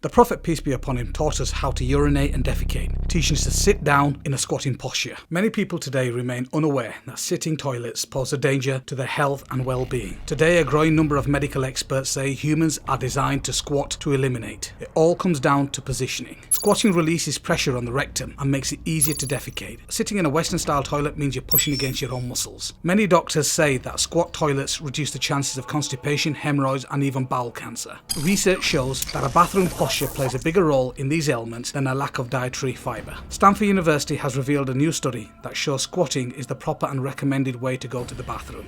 The Prophet, peace be upon him, taught us how to urinate and defecate, teaching us to sit down in a squatting posture. Many people today remain unaware that sitting toilets pose a danger to their health and well-being. Today, a growing number of medical experts say humans are designed to squat to eliminate. It all comes down to positioning. Squatting releases pressure on the rectum and makes it easier to defecate. Sitting in a Western-style toilet means you're pushing against your own muscles. Many doctors say that squat toilets reduce the chances of constipation, hemorrhoids, and even bowel cancer. Research shows that a bathroom posture plays a bigger role in these ailments than a lack of dietary fibre. Stanford University has revealed a new study that shows squatting is the proper and recommended way to go to the bathroom.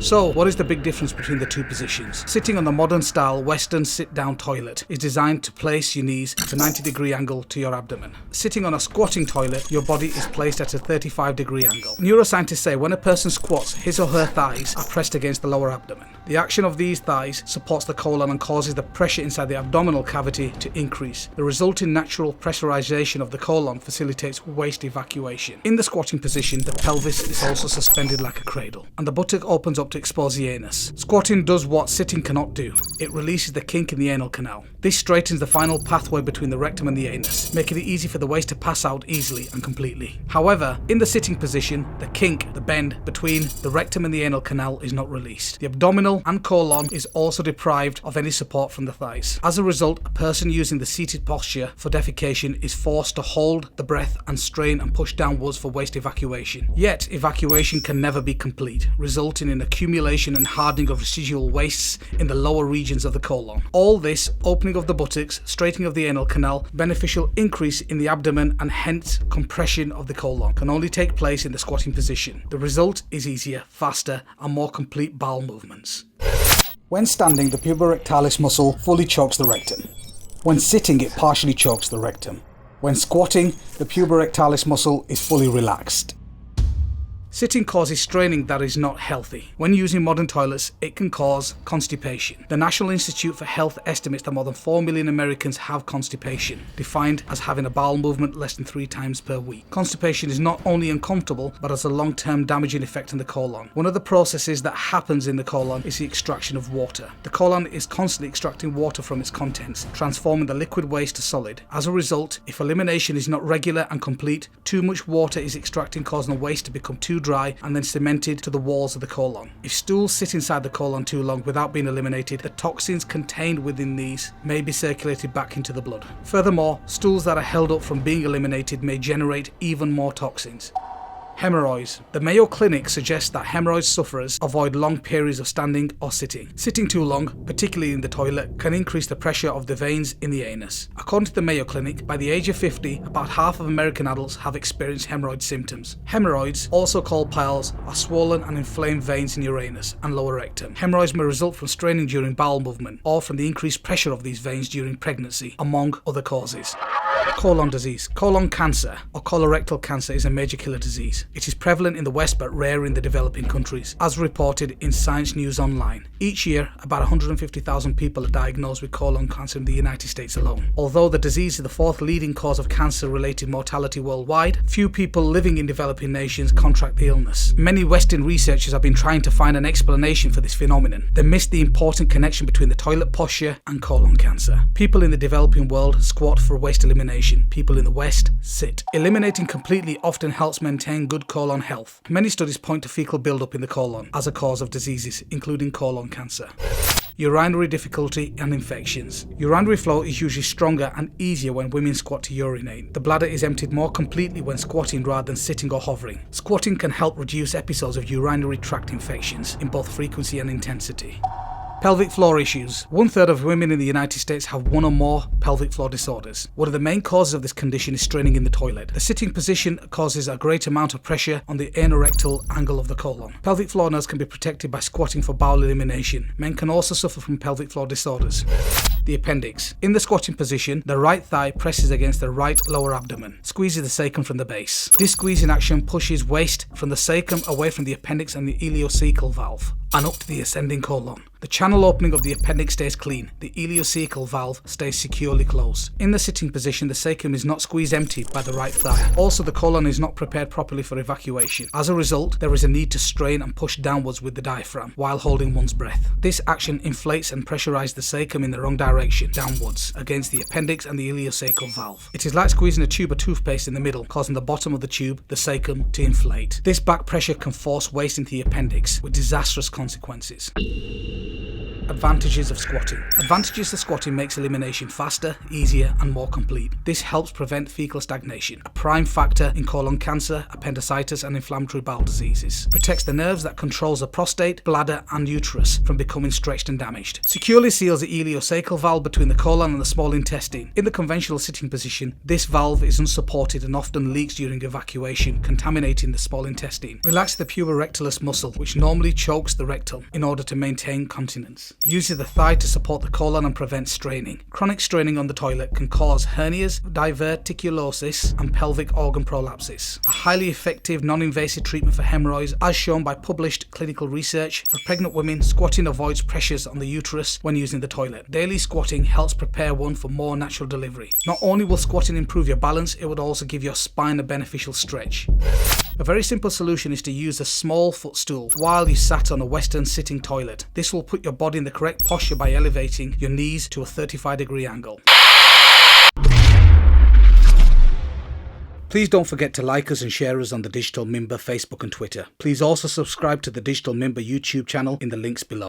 So, what is the big difference between the two positions? Sitting on the modern-style Western sit-down toilet is designed to place your knees at a 90-degree angle to your abdomen. Sitting on a squatting toilet, your body is placed at a 35-degree angle. Neuroscientists say when a person squats, his or her thighs are pressed against the lower abdomen. The action of these thighs supports the colon and causes the pressure inside the abdominal cavity to increase. The resulting natural pressurization of the colon facilitates waste evacuation. In the squatting position, the pelvis is also suspended like a cradle, and the buttock opens up to expose the anus. Squatting does what sitting cannot do. It releases the kink in the anal canal. This straightens the final pathway between the rectum and the anus, making it easy for the waste to pass out easily and completely. However, in the sitting position, the kink, the bend between the rectum and the anal canal is not released. The abdominal and colon is also deprived of any support from the thighs. As a result, a person using the seated posture for defecation is forced to hold the breath and strain and push downwards for waste evacuation. Yet, evacuation can never be complete, resulting in accumulation and hardening of residual wastes in the lower regions of the colon. All this, opening of the buttocks, straightening of the anal canal, beneficial increase in the abdomen and hence compression of the colon, can only take place in the squatting position. The result is easier, faster and more complete bowel movements. When standing, the puborectalis muscle fully chokes the rectum. When sitting, it partially chokes the rectum. When squatting, the puborectalis muscle is fully relaxed. Sitting causes straining that is not healthy. When using modern toilets, it can cause constipation. The National Institute for Health estimates that more than 4 million Americans have constipation, defined as having a bowel movement less than 3 times per week. Constipation is not only uncomfortable, but has a long-term damaging effect on the colon. One of the processes that happens in the colon is the extraction of water. The colon is constantly extracting water from its contents, transforming the liquid waste to solid. As a result, if elimination is not regular and complete, too much water is extracting, causing the waste to become too dry and then cemented to the walls of the colon. If stools sit inside the colon too long without being eliminated, the toxins contained within these may be circulated back into the blood. Furthermore, stools that are held up from being eliminated may generate even more toxins. Hemorrhoids. The Mayo Clinic suggests that hemorrhoid sufferers avoid long periods of standing or sitting. Sitting too long, particularly in the toilet, can increase the pressure of the veins in the anus. According to the Mayo Clinic, by the age of 50, about half of American adults have experienced hemorrhoid symptoms. Hemorrhoids, also called piles, are swollen and inflamed veins in your anus and lower rectum. Hemorrhoids may result from straining during bowel movement or from the increased pressure of these veins during pregnancy, among other causes. Colon disease. Colon cancer or colorectal cancer is a major killer disease. It is prevalent in the West but rare in the developing countries, as reported in Science News Online. Each year, about 150,000 people are diagnosed with colon cancer in the United States alone. Although the disease is the 4th leading cause of cancer-related mortality worldwide, few people living in developing nations contract the illness. Many Western researchers have been trying to find an explanation for this phenomenon. They miss the important connection between the toilet posture and colon cancer. People in the developing world squat for waste elimination. People in the West sit. Eliminating completely often helps maintain good colon health. Many studies point to fecal buildup in the colon as a cause of diseases, including colon cancer. Urinary difficulty and infections. Urinary flow is usually stronger and easier when women squat to urinate. The bladder is emptied more completely when squatting rather than sitting or hovering. Squatting can help reduce episodes of urinary tract infections in both frequency and intensity. Pelvic floor issues. 1/3 of women in the United States have one or more pelvic floor disorders. One of the main causes of this condition is straining in the toilet. The sitting position causes a great amount of pressure on the anorectal angle of the colon. Pelvic floor nerves can be protected by squatting for bowel elimination. Men can also suffer from pelvic floor disorders. The appendix. In the squatting position, the right thigh presses against the right lower abdomen, squeezes the sacrum from the base. This squeezing action pushes waste from the sacrum away from the appendix and the ileocecal valve, and up to the ascending colon. The channel opening of the appendix stays clean. The ileocecal valve stays securely closed. In the sitting position, the sacrum is not squeezed empty by the right thigh. Also, the colon is not prepared properly for evacuation. As a result, there is a need to strain and push downwards with the diaphragm while holding one's breath. This action inflates and pressurizes the sacrum in the wrong direction, direction, downwards, against the appendix and the ileocecal valve. It is like squeezing a tube of toothpaste in the middle, causing the bottom of the tube, the sacrum, to inflate. This back pressure can force waste into the appendix, with disastrous consequences. Advantages of squatting. Advantages of squatting makes elimination faster, easier and more complete. This helps prevent fecal stagnation, a prime factor in colon cancer, appendicitis and inflammatory bowel diseases. Protects the nerves that controls the prostate, bladder and uterus from becoming stretched and damaged. Securely seals the ileocecal valve between the colon and the small intestine. In the conventional sitting position, this valve is unsupported and often leaks during evacuation, contaminating the small intestine. Relax the puborectalis muscle, which normally chokes the rectum, in order to maintain continence. Uses the thigh to support the colon and prevent straining. Chronic straining on the toilet can cause hernias, diverticulosis, and pelvic organ prolapses. A highly effective non-invasive treatment for hemorrhoids, as shown by published clinical research. For pregnant women, squatting avoids pressures on the uterus when using the toilet. Daily squatting helps prepare one for more natural delivery. Not only will squatting improve your balance, it would also give your spine a beneficial stretch. A very simple solution is to use a small footstool while you sat on a Western sitting toilet. This will put your body in the correct posture by elevating your knees to a 35-degree angle. Please don't forget to like us and share us on the Digital Mimber Facebook and Twitter. Please also subscribe to the Digital Mimber YouTube channel in the links below.